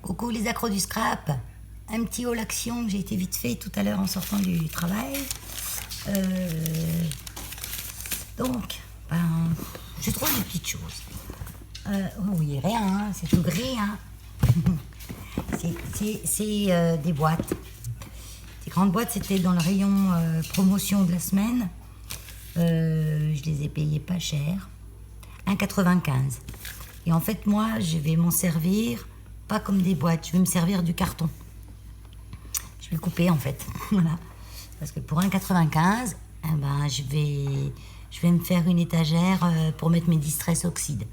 Coucou les accros du scrap. Un petit haul action que j'ai été vite fait tout à l'heure en sortant du travail. Donc, je trouve des petites choses. Oui, rien, hein, c'est tout gris. Hein. c'est des boîtes. Ces grandes boîtes, c'était dans le rayon promotion de la semaine. Je les ai payées pas cher. 1,95. Et en fait, moi, je vais m'en servir, pas comme des boîtes, je vais me servir du carton. Je vais le couper, en fait. Voilà. Parce que pour 1,95, je vais me faire une étagère pour mettre mes distress oxydes.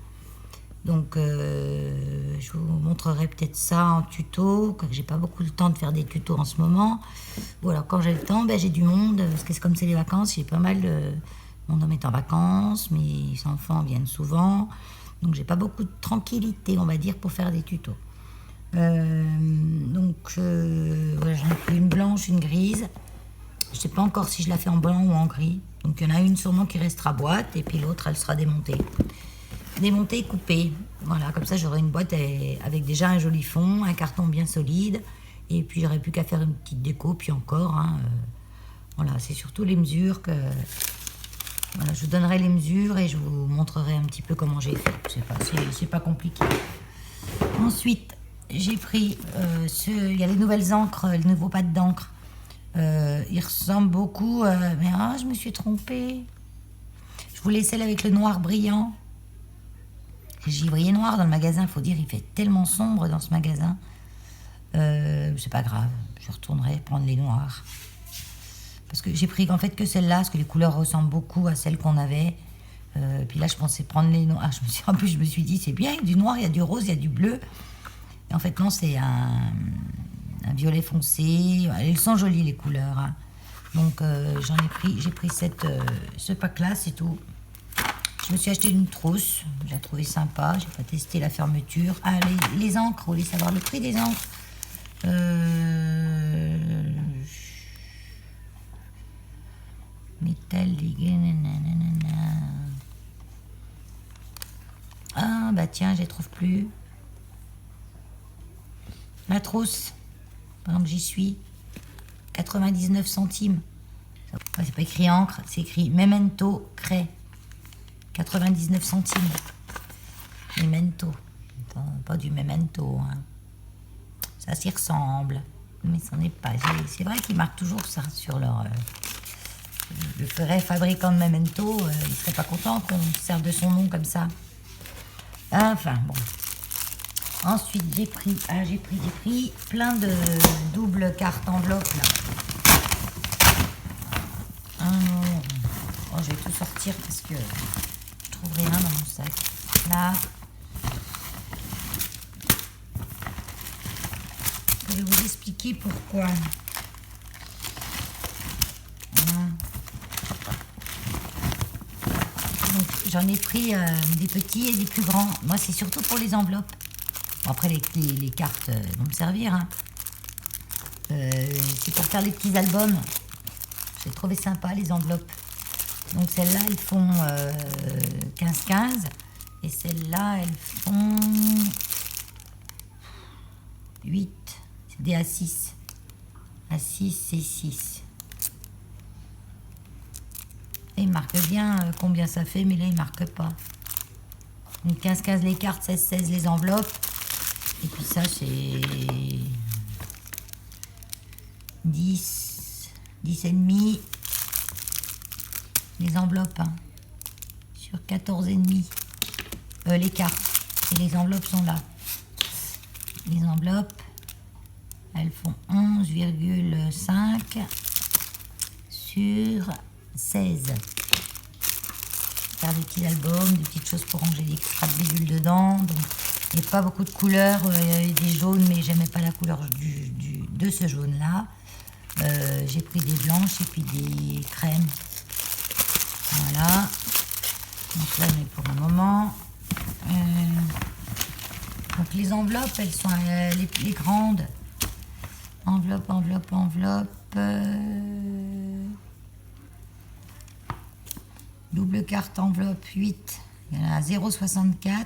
Donc, je vous montrerai peut-être ça en tuto, que j'ai pas beaucoup de temps de faire des tutos en ce moment. Ou alors, quand j'ai le temps, j'ai du monde, parce que c'est comme c'est les vacances, j'ai pas mal de... Mon homme est en vacances, mes enfants viennent souvent, donc j'ai pas beaucoup de tranquillité, on va dire, pour faire des tutos. Voilà, j'en ai pris une blanche, une grise. Je sais pas encore si je la fais en blanc ou en gris. Donc il y en a une sûrement qui restera boîte, et puis l'autre, elle sera démontée. Démontée et coupée. Voilà, comme ça j'aurai une boîte avec déjà un joli fond, un carton bien solide, et puis j'aurai plus qu'à faire une petite déco, puis encore. Voilà, c'est surtout les mesures que... Voilà, je vous donnerai les mesures et je vous montrerai un petit peu comment j'ai fait. C'est pas compliqué. Ensuite, j'ai pris il y a les nouvelles encres, les nouveaux pads d'encre. Ils ressemblent beaucoup, mais je me suis trompée. Je voulais celle avec le noir brillant. J'ai brillé noir dans le magasin, il faut dire, il fait tellement sombre dans ce magasin. C'est pas grave, je retournerai prendre les noirs. Parce que j'ai pris en fait que celle-là, parce que les couleurs ressemblent beaucoup à celles qu'on avait. Puis là, je pensais prendre les noirs. En plus, je me suis dit, c'est bien, il y a du noir, il y a du rose, il y a du bleu. Et en fait, non, c'est un violet foncé. Elles sont jolies, les couleurs. Hein. Donc, j'ai pris ce pack-là, c'est tout. Je me suis acheté une trousse. Je l'ai trouvée sympa. J'ai pas testé la fermeture. Ah, les encres, vous voulez savoir le prix des encres tiens, je les trouve plus. La trousse, par exemple, j'y suis. 99 centimes. C'est pas écrit encre, c'est écrit Memento Craie. 99 centimes. Memento. Pas du Memento. Hein. Ça s'y ressemble. Mais ça n'est pas. C'est vrai qu'ils marquent toujours ça sur leur... le vrai fabricant de Memento, il serait pas content qu'on serve de son nom comme ça. Enfin, bon. Ensuite, j'ai pris plein de doubles cartes enveloppes, là. Je vais tout sortir parce que je trouve rien dans mon sac. Là. Je vais vous expliquer pourquoi. J'en ai pris des petits et des plus grands. Moi, c'est surtout pour les enveloppes. Bon, après, les cartes vont me servir. Hein. C'est pour faire les petits albums. J'ai trouvé sympa, les enveloppes. Donc, celles-là, elles font 15-15. Et celles-là, elles font 8. C'est des A6. A6, c'est 6. Et il marque bien combien ça fait, mais là, il ne marque pas. Donc 15-15 les cartes, 16-16 les enveloppes. Et puis ça, c'est 10 et demi les enveloppes. Hein. Sur 14 et demi les cartes. Et les enveloppes sont là. Les enveloppes, elles font 11,5 sur 16. Faire des petits albums, des petites choses pour ranger des extras de bidules dedans. Donc, il n'y a pas beaucoup de couleurs. Il y avait des jaunes, mais j'aimais pas la couleur de ce jaune-là. J'ai pris des blanches et puis des crèmes. Voilà. Donc là, mais pour le moment. Donc les enveloppes, elles sont les grandes. Enveloppe. Double carte enveloppe 8. Il y en a 0,64.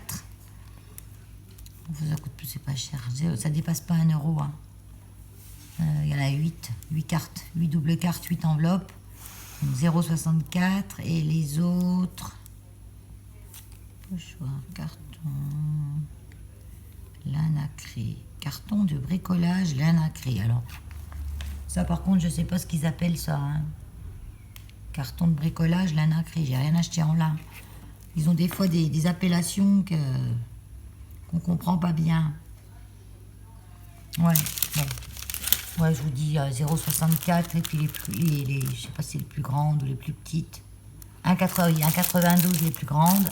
Ça coûte plus, c'est pas cher. Ça dépasse pas 1 euro. Hein. Il y en a 8 cartes, 8 doubles cartes, 8 enveloppes. 0,64 et les autres. Pochoir, carton, Lanacré. Carton de bricolage Lanacré. Alors, ça par contre, je sais pas ce qu'ils appellent ça. Hein. Carton de bricolage Lanacré. J'ai rien acheté en lin. Ils ont des fois des appellations qu'on comprend pas bien. Ouais, bon. Ouais, je vous dis 0,64 et puis les je sais pas si c'est les plus grandes ou les plus petites. 1,92 les plus grandes.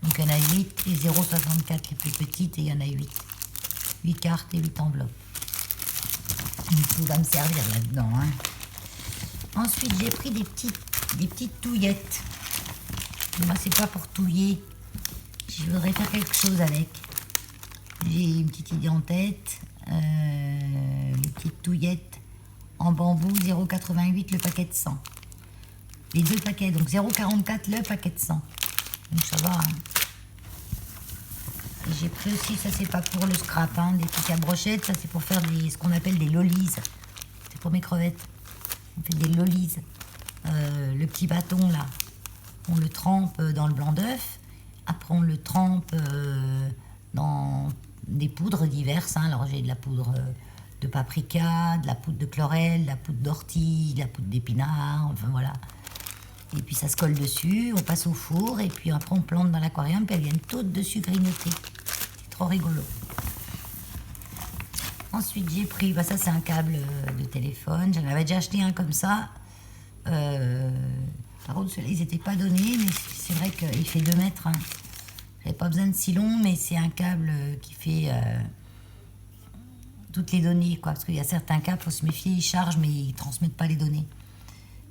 Donc il y en a 8 et 0,64 les plus petites et il y en a 8. 8 cartes et 8 enveloppes. Donc, tout va me servir là-dedans. Hein. Ensuite, j'ai pris des petites touillettes. Moi, c'est pas pour touiller. Je voudrais faire quelque chose avec. J'ai une petite idée en tête. Les petites touillettes en bambou 0,88 le paquet de 100. Les deux paquets, donc 0,44 le paquet de 100. Donc ça va. Hein. Et j'ai pris aussi, ça c'est pas pour le scrap, hein, des trucs à brochettes, ça c'est pour faire ce qu'on appelle des lollies. C'est pour mes crevettes. On fait des lollies. Le petit bâton là, on le trempe dans le blanc d'œuf. Après on le trempe dans des poudres diverses. Hein. Alors j'ai de la poudre de paprika, de la poudre de chlorelle, de la poudre d'ortie, de la poudre d'épinard, enfin voilà. Et puis ça se colle dessus, on passe au four et puis après on plante dans l'aquarium puis elles viennent toutes dessus grignoter. C'est trop rigolo. Ensuite j'ai pris, ça c'est un câble de téléphone, j'en avais déjà acheté un comme ça. Par contre ceux-là ils n'étaient pas donnés, mais c'est vrai qu'il fait 2 mètres. Hein. J'avais pas besoin de si long, mais c'est un câble qui fait toutes les données, quoi. Parce qu'il y a certains câbles, il faut se méfier, ils chargent, mais ils ne transmettent pas les données.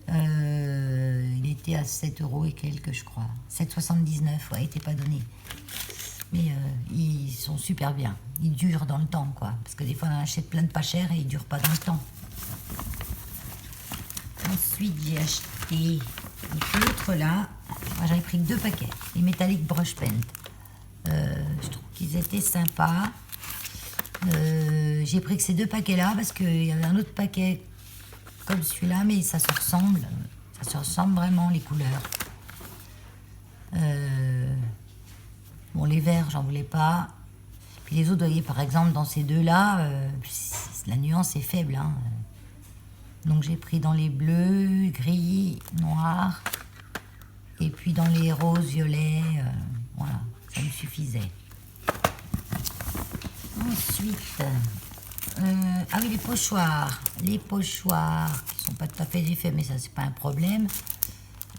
Il était à 7 € et quelques, je crois. 7,79, ouais, il n'était pas donné. Mais ils sont super bien. Ils durent dans le temps, quoi. Parce que des fois, on en achète plein de pas chers et ils ne durent pas dans le temps. Ensuite, j'ai acheté les feutres, là. Moi, j'avais pris 2 paquets. Les Metallic Brush Paint. Je trouve qu'ils étaient sympas. J'ai pris que ces 2 paquets-là parce qu'il y avait un autre paquet comme celui-là, mais ça se ressemble. Ça se ressemble vraiment, les couleurs. Bon, les verts, j'en voulais pas. Puis les autres, vous voyez, par exemple, dans ces deux-là, la nuance est faible. Hein. Donc j'ai pris dans les bleus, gris, noirs. Et puis dans les roses, violets. Voilà, ça me suffisait. Ensuite, ah oui, les pochoirs. Les pochoirs qui sont pas tout à fait défaits, mais ça, c'est pas un problème.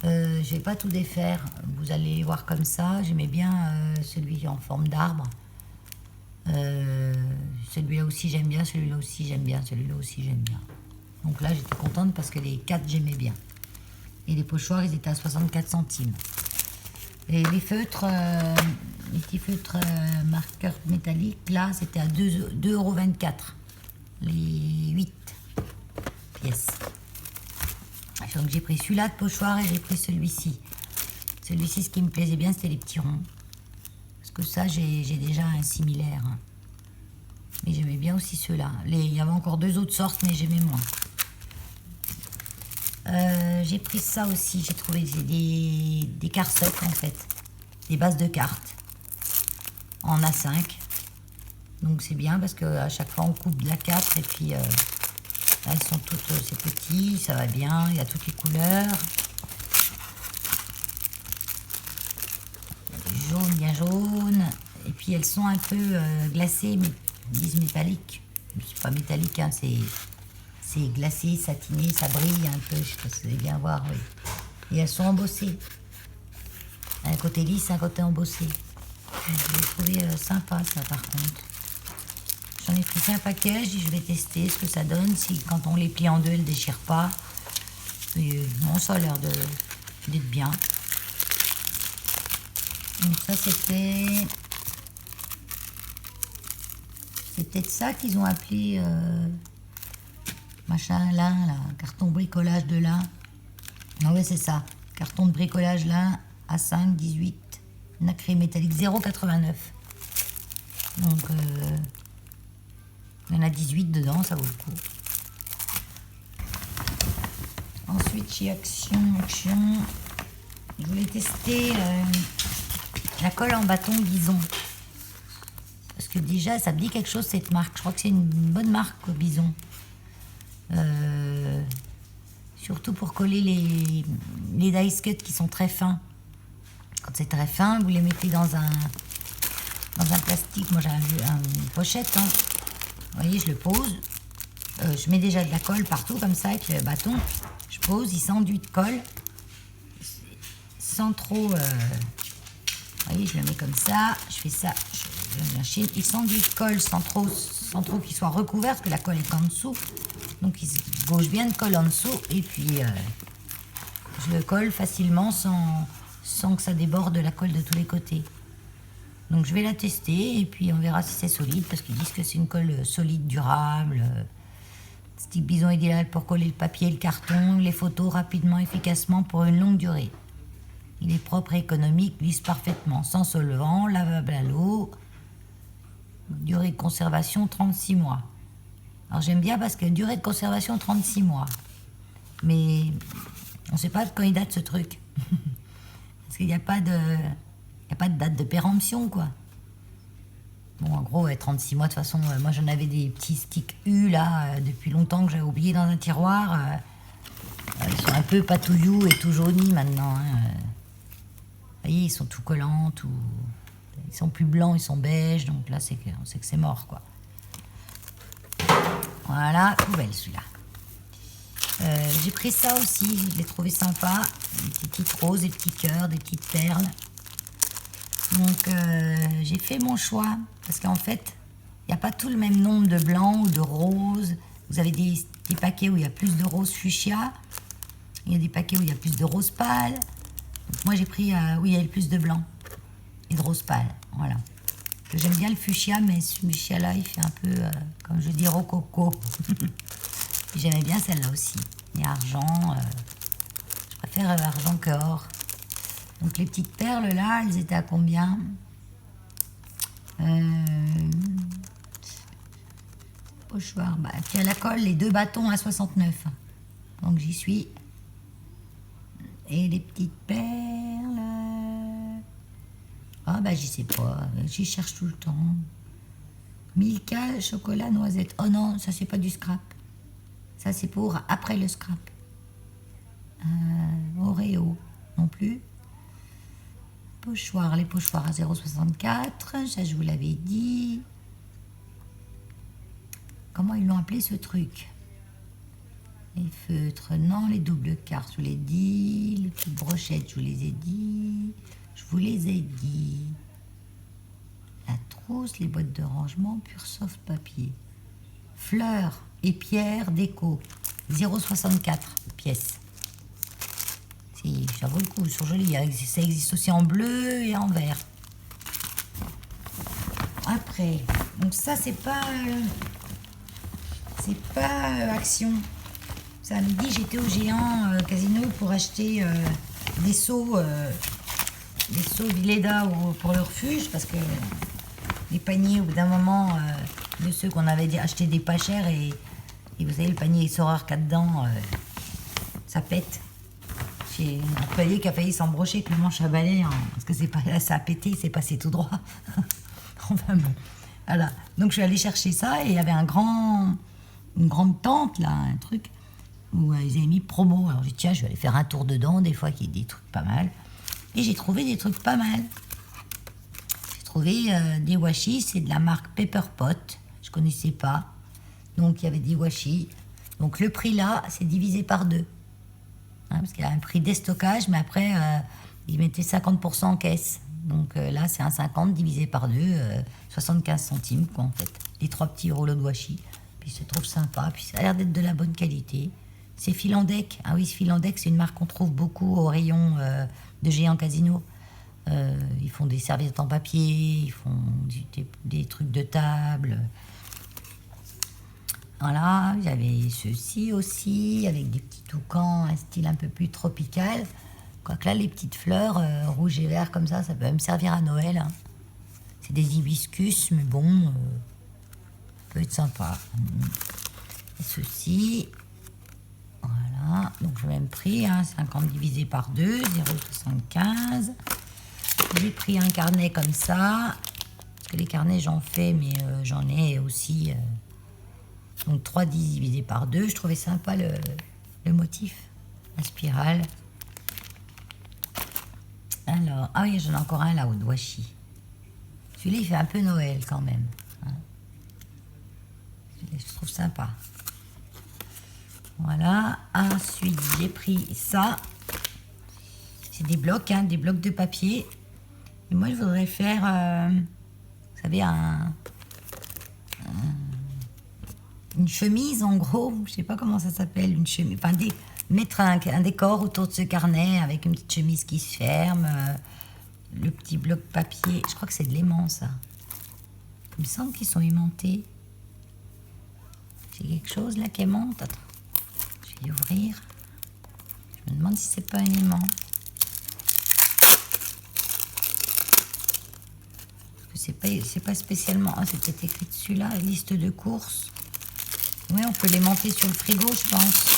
Je vais pas tout défaire. Vous allez les voir comme ça. J'aimais bien celui en forme d'arbre. Celui-là aussi, j'aime bien. Celui-là aussi, j'aime bien. Celui-là aussi, j'aime bien. Donc là, j'étais contente parce que les 4, j'aimais bien. Et les pochoirs, ils étaient à 64 centimes. Et les feutres, les petits feutres marqueurs métalliques, là, c'était à 2,24 €. Les 8 pièces. Donc j'ai pris celui-là de pochoir et j'ai pris celui-ci. Celui-ci, ce qui me plaisait bien, c'était les petits ronds. Parce que ça, j'ai déjà un similaire. Mais j'aimais bien aussi ceux-là. Il y avait encore 2 autres sortes, mais j'aimais moins. J'ai pris ça aussi, j'ai trouvé des cartes en fait, des bases de cartes en A5. Donc c'est bien parce qu'à chaque fois on coupe de la 4 et puis elles sont toutes, c'est petit, ça va bien, il y a toutes les couleurs. Jaune, bien jaune, et puis elles sont un peu glacées, mais ils disent métalliques. C'est pas métallique, hein, c'est glacé, satiné, ça brille un peu, je sais pas si vous allez bien voir, oui. Et elles sont embossées. Un côté lisse, un côté embossé. Je l'ai trouvé sympa, ça, par contre. J'en ai pris qu'un paquet, je vais tester ce que ça donne, si quand on les plie en deux, elles ne déchirent pas. Et, bon, ça a l'air d'être bien. Donc ça, c'était... C'est peut-être ça qu'ils ont appelé... machin lin, là, carton bricolage de lin. Ah ouais, c'est ça. Carton de bricolage lin A5 18 nacré métallique 0,89. Donc, il y en a 18 dedans, ça vaut le coup. Ensuite, chez Action, je voulais tester la colle en bâton Bison. Parce que déjà, ça me dit quelque chose, cette marque. Je crois que c'est une bonne marque, quoi, Bison. Surtout pour coller les dice cut qui sont très fins. Quand c'est très fin, vous les mettez dans un plastique. Moi, j'ai une pochette. Hein. Vous voyez, je le pose. Je mets déjà de la colle partout, comme ça, avec le bâton. Je pose, il s'enduit de colle. Sans trop... vous voyez, je le mets comme ça. Je fais ça. Il s'enduit de colle sans trop qu'il soit recouvert, parce que la colle est en dessous. Donc, il se gauche bien de colle en dessous. Et puis, je le colle facilement sans que ça déborde la colle de tous les côtés. Donc, je vais la tester et puis on verra si c'est solide, parce qu'ils disent que c'est une colle solide, durable. Stick Bison idéal pour coller le papier et le carton, les photos rapidement, efficacement pour une longue durée. Il est propre et économique, glisse parfaitement, sans solvant, lavable à l'eau. Durée de conservation 36 mois. Alors j'aime bien parce que durée de conservation 36 mois. Mais on ne sait pas de quand il date ce truc. Parce qu'il n'y a pas de date de péremption, quoi. Bon, en gros, 36 mois, de toute façon, moi j'en avais des petits sticks U là, depuis longtemps que j'avais oublié dans un tiroir. Ils sont un peu patouillous et tout jaunis maintenant. Hein. Vous voyez, ils sont tout collants, ils sont plus blancs, ils sont beiges, donc là on sait que c'est mort, quoi. Voilà, poubelle celui-là. J'ai pris ça aussi, je l'ai trouvé sympa. Des petites roses, des petits cœurs, des petites perles. Donc j'ai fait mon choix, parce qu'en fait, il n'y a pas tout le même nombre de blancs ou de roses. Vous avez des paquets où il y a plus de roses fuchsia, il y a des paquets où il y a plus de roses pâles. Donc moi j'ai pris où il y a le plus de blanc et de roses pâles, voilà. J'aime bien le fuchsia, mais ce fuchsia là il fait un peu, comme je dis, rococo. J'aimais bien celle-là aussi. Et argent, je préfère argent que or. Donc les petites perles là, elles étaient à combien? Pochoir, bah, puis à la colle, les 2 bâtons à 69. Donc j'y suis. Et les petites perles... Ah bah j'y sais pas, j'y cherche tout le temps. Milka, chocolat, noisette. Oh non, ça c'est pas du scrap. Ça c'est pour après le scrap. Oreo, non plus. Pochoir, les pochoirs à 0,64, ça je vous l'avais dit. Comment ils l'ont appelé ce truc? Les feutres, non, les doubles cartes, je vous l'ai dit. Les petites brochettes, je vous les ai dit. Je vous les ai dit. La trousse, les boîtes de rangement, pur soft papier. Fleurs et pierres déco, 0,64 pièces. Si, ça vaut le coup, ils sont jolis. Ça existe aussi en bleu et en vert. Après, donc ça c'est pas Action. Samedi j'étais au Géant Casino pour acheter des seaux Villeda pour le refuge, parce que les paniers au bout d'un moment de ceux qu'on avait acheté des pas chers, et vous savez le panier Sorare qu'il y a dedans, ça pète. J'ai un employé qui a failli s'embrocher avec le manche à balai, hein, parce que ça a pété, c'est passé tout droit. Enfin bon, voilà. Donc je suis allée chercher ça, et il y avait une grande tente là, un truc où ils avaient mis promo. Alors j'ai dit tiens, je vais aller faire un tour dedans, des fois qu'il y a des trucs pas mal. Et j'ai trouvé des trucs pas mal. J'ai trouvé des washi, c'est de la marque Pepper Pot, je connaissais pas. Donc il y avait des washi. Donc le prix là, c'est divisé par 2. Hein, parce qu'il y a un prix déstockage, mais après ils mettaient 50% en caisse. Donc là c'est 1,50 divisé par 2, 75 centimes quoi en fait. Les 3 petits rouleaux de washi. Puis je trouve sympa, puis ça a l'air d'être de la bonne qualité. C'est Filandec. Ah oui, Filandec, c'est une marque qu'on trouve beaucoup au rayon de Géant Casino. Ils font des serviettes en papier, ils font des trucs de table. Voilà, j'avais ceci aussi, avec des petits toucans, un style un peu plus tropical. Quoique là, les petites fleurs rouges et verts comme ça peut me servir à Noël. Hein. C'est des hibiscus, mais bon, peut être sympa. Et ceci, voilà, donc le même prix, hein, 50 divisé par 2, 0,75. J'ai pris un carnet comme ça, parce que les carnets j'en fais, mais j'en ai aussi. Donc 3,10 divisé par 2, je trouvais sympa le motif, la spirale. Alors, ah oui, j'en ai encore un là, au washi. Celui-là, il fait un peu Noël quand même. Hein. Je trouve sympa. Voilà. Ensuite, j'ai pris ça. C'est des blocs, hein, des blocs de papier. Et moi, je voudrais faire, vous savez, une chemise, en gros. Je sais pas comment ça s'appelle, une chemise. Enfin, mettre un décor autour de ce carnet avec une petite chemise qui se ferme. Le petit bloc papier. Je crois que c'est de l'aimant, ça. Il me semble qu'ils sont aimantés. J'ai quelque chose là qui aimante. Attends. Je vais ouvrir. Je me demande si c'est pas un aimant. Parce que c'est pas spécialement. Ah, c'est peut-être écrit dessus là, liste de courses. Oui, on peut l'aimanter sur le frigo, je pense.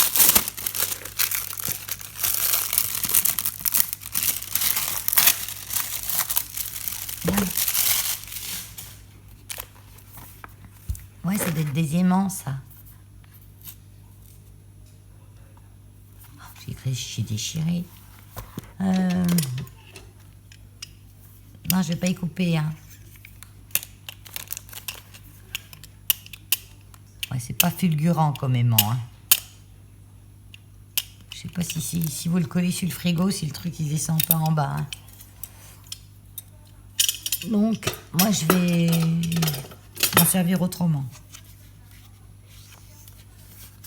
Ouais, ça doit être des aimants, ça. Oh, j'ai déchiré. Non, je vais pas y couper, hein. Ouais, c'est pas fulgurant comme aimant, hein. Je sais pas si vous le collez sur le frigo, si le truc il descend pas en bas, hein. Donc, moi je vais m'en servir autrement.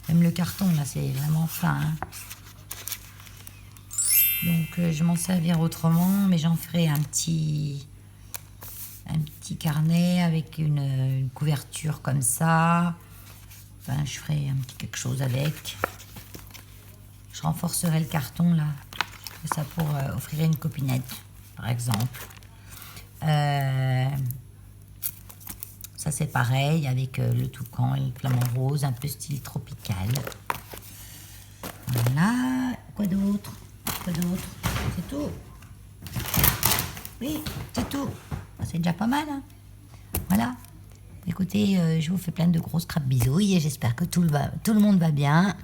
Même le carton là, c'est vraiment fin, hein. Donc, je vais m'en servir autrement, mais j'en ferai un petit carnet avec une couverture comme ça. Enfin, je ferai un petit quelque chose avec. Je renforcerai le carton là. Ça pour offrir une copinette, par exemple. Ça c'est pareil avec le toucan et le flamant rose, un peu style tropical. Voilà. Quoi d'autre? C'est tout. Oui, c'est tout. C'est déjà pas mal, hein. Voilà. Écoutez, je vous fais plein de grosses crêpes bisouilles et j'espère que tout le monde va bien.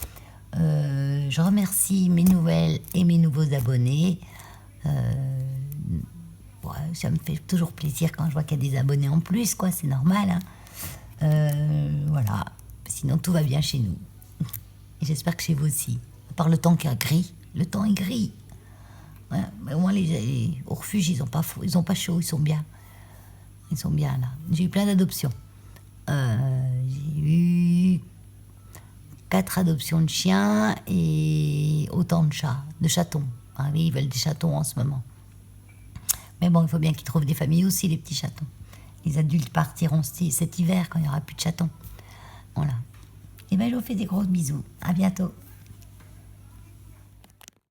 Je remercie mes nouvelles et mes nouveaux abonnés. Ouais, ça me fait toujours plaisir quand je vois qu'il y a des abonnés en plus, quoi, c'est normal, hein. Voilà. Sinon, tout va bien chez nous. Et j'espère que chez vous aussi. À part le temps qui est gris. Le temps est gris. Ouais, mais au moins, au refuge, ils ont pas chaud, ils sont bien. Ils sont bien, là. J'ai eu plein d'adoptions. J'ai eu 4 adoptions de chiens et autant de chats, de chatons. Ah oui, ils veulent des chatons en ce moment. Mais bon, il faut bien qu'ils trouvent des familles aussi, les petits chatons. Les adultes partiront cet hiver quand il n'y aura plus de chatons. Voilà. Et bien, je vous fais des gros bisous. À bientôt.